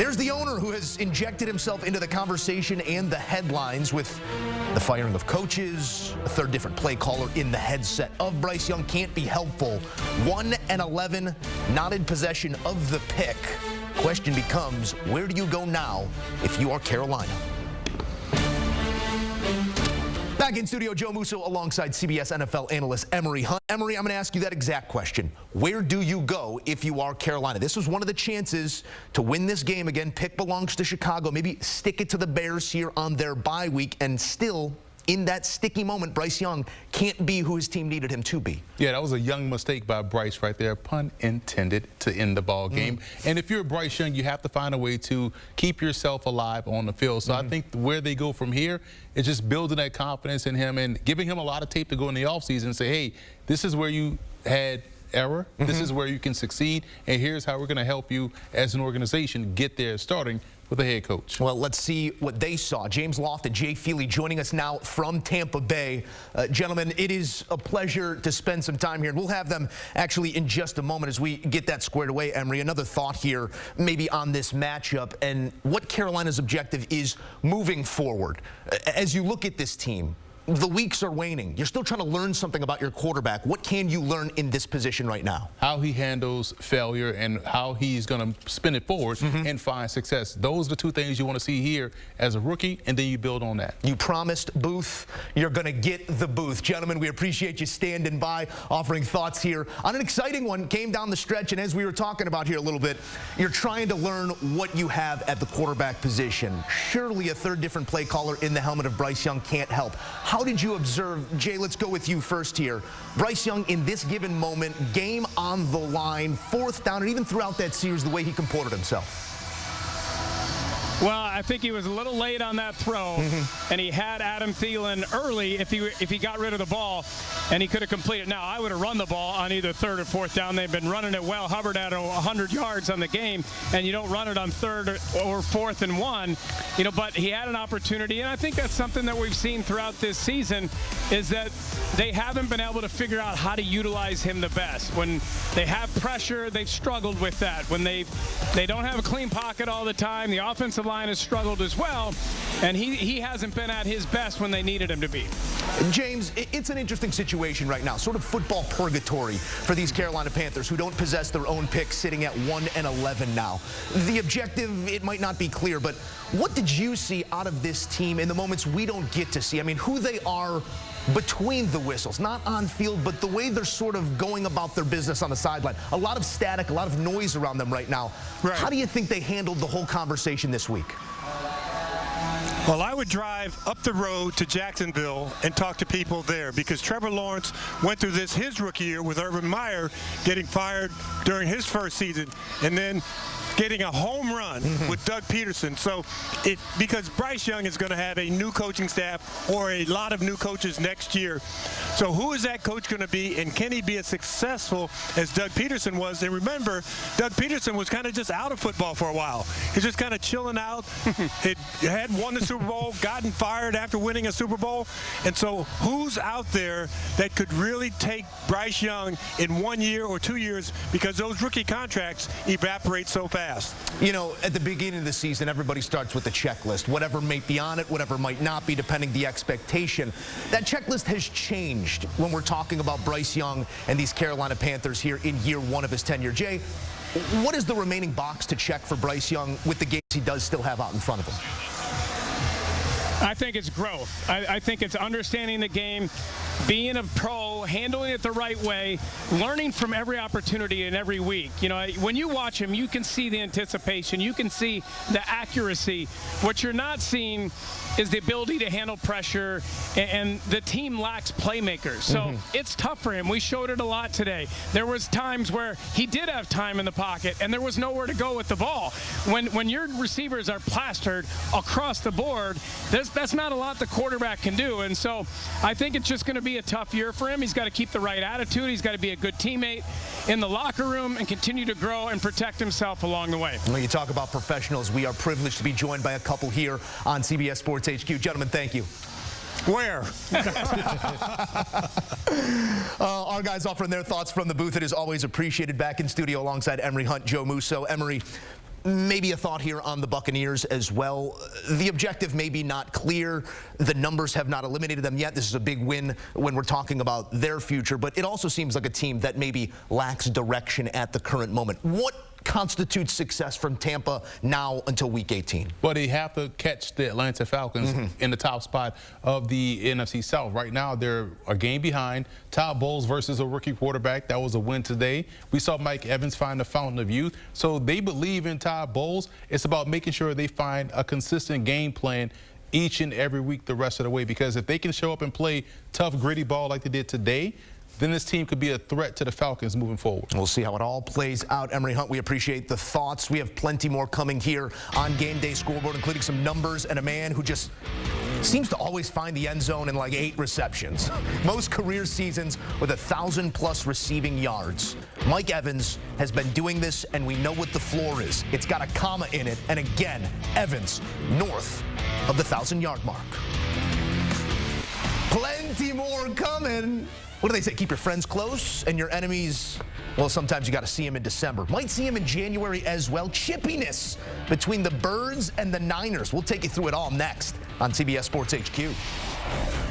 There's the owner who has injected himself into the conversation and the headlines with the firing of coaches, a third different play caller in the headset of Bryce Young can't be helpful. 1-11, not in possession of the pick. Question becomes, where do you go now if you are Carolina? Back in studio, Joe Musso alongside CBS NFL analyst Emory Hunt. Emory, I'm going to ask you that exact question. Where do you go if you are Carolina? This was one of the chances to win this game. Again, pick belongs to Chicago. Maybe stick it to the Bears here on their bye week, and still, in that sticky moment, Bryce Young can't be who his team needed him to be. Yeah, that was a young mistake by Bryce right there, pun intended, to end the ball game. And if you're Bryce Young, you have to find a way to keep yourself alive on the field. So I think where they go from here is just building that confidence in him and giving him a lot of tape to go in the offseason and say, hey, this is where you had error. This is where you can succeed, and here's how we're going to help you as an organization get there, starting with the head coach. Well, let's see what they saw. James Loft and Jay Feely joining us now from Tampa Bay. Gentlemen, it is a pleasure to spend some time here, and we'll have them actually in just a moment as we get that squared away. Emory, another thought here maybe on this matchup and what Carolina's objective is moving forward. As you look at this team, the weeks are waning. You're still trying to learn something about your quarterback. What can you learn in this position right now? How he handles failure and how he's going to spin it forward and find success. Those are the two things you want to see here as a rookie, and then you build on that. You promised Booth. You're going to get the Booth. Gentlemen, we appreciate you standing by, offering thoughts here on an exciting one. Came down the stretch, and as we were talking about here a little bit, you're trying to learn what you have at the quarterback position. Surely a third different play caller in the helmet of Bryce Young can't help. How did you observe, Jay, let's go with you first here. Bryce Young in this given moment, game on the line, fourth down, and even throughout that series, the way he comported himself. Well, I think he was a little late on that throw, and he had Adam Thielen early if he got rid of the ball, and he could have completed. Now, I would have run the ball on either third or fourth down. They've been running it well. Hubbard had 100 yards on the game, and you don't run it on third or fourth and one, you know, but he had an opportunity, and I think that's something that we've seen throughout this season is that they haven't been able to figure out how to utilize him the best. When they have pressure, they've struggled with that. When they don't have a clean pocket all the time, the offensive line has struggled as well, and he hasn't been at his best when they needed him to be. James, it's an interesting situation right now, sort of football purgatory for these Carolina Panthers who don't possess their own pick, sitting at 1-11 now. The objective, it might not be clear, but what did you see out of this team in the moments we don't get to see? I mean, who they are between the whistles, not on field, but the way they're sort of going about their business on the sideline. A lot of static, a lot of noise around them right now. Right. How do you think they handled the whole conversation this week? Well, I would drive up the road to Jacksonville and talk to people there, because Trevor Lawrence went through this his rookie year with Urban Meyer getting fired during his first season and then getting a home run with Doug Peterson. So because Bryce Young is going to have a new coaching staff or a lot of new coaches next year. So who is that coach going to be, and can he be as successful as Doug Peterson was? And remember, Doug Peterson was kind of just out of football for a while. He's just kind of chilling out. He had won the Super Bowl, gotten fired after winning a Super Bowl. And so who's out there that could really take Bryce Young in 1 year or 2 years, because those rookie contracts evaporate so fast? You know, at the beginning of the season, everybody starts with a checklist. Whatever might be on it, whatever might not be, depending the expectation. That checklist has changed when we're talking about Bryce Young and these Carolina Panthers here in year one of his tenure. Jay, what is the remaining box to check for Bryce Young with the games he does still have out in front of him? I think it's growth. I think it's understanding the game, being a pro, handling it the right way, learning from every opportunity and every week. You know, when you watch him, you can see the anticipation. You can see the accuracy. What you're not seeing is the ability to handle pressure, and the team lacks playmakers. So it's tough for him. We showed it a lot today. There was times where he did have time in the pocket, and there was nowhere to go with the ball. When your receivers are plastered across the board, that's not a lot the quarterback can do. And so I think it's just going to be a tough year for him. He's got to keep the right attitude. He's got to be a good teammate in the locker room and continue to grow and protect himself along the way. When you talk about professionals, we are privileged to be joined by a couple here on CBS Sports HQ. Gentlemen, thank you. Where? Our guys offering their thoughts from the booth. It is always appreciated. Back in studio alongside Emory Hunt, Joe Musso. Emory, maybe a thought here on the Buccaneers as well. The objective may be not clear. The numbers have not eliminated them yet. This is a big win when we're talking about their future, but it also seems like a team that maybe lacks direction at the current moment. What constitutes success from Tampa now until Week 18? Well, they have to catch the Atlanta Falcons in the top spot of the NFC South. Right now, they're a game behind. Todd Bowles versus a rookie quarterback. That was a win today. We saw Mike Evans find the fountain of youth. So they believe in Todd Bowles. It's about making sure they find a consistent game plan each and every week the rest of the way, because if they can show up and play tough, gritty ball like they did today, then this team could be a threat to the Falcons moving forward. We'll see how it all plays out. Emery Hunt, we appreciate the thoughts. We have plenty more coming here on Game Day Scoreboard, including some numbers and a man who just seems to always find the end zone in like 8 receptions. Most career seasons with 1,000+ receiving yards. Mike Evans has been doing this, and we know what the floor is. It's got a comma in it, and again, Evans north of the 1,000-yard mark. Plenty more coming. What do they say? Keep your friends close and your enemies, well, sometimes you got to see them in December. Might see them in January as well. Chippiness between the Birds and the Niners. We'll take you through it all next on CBS Sports HQ.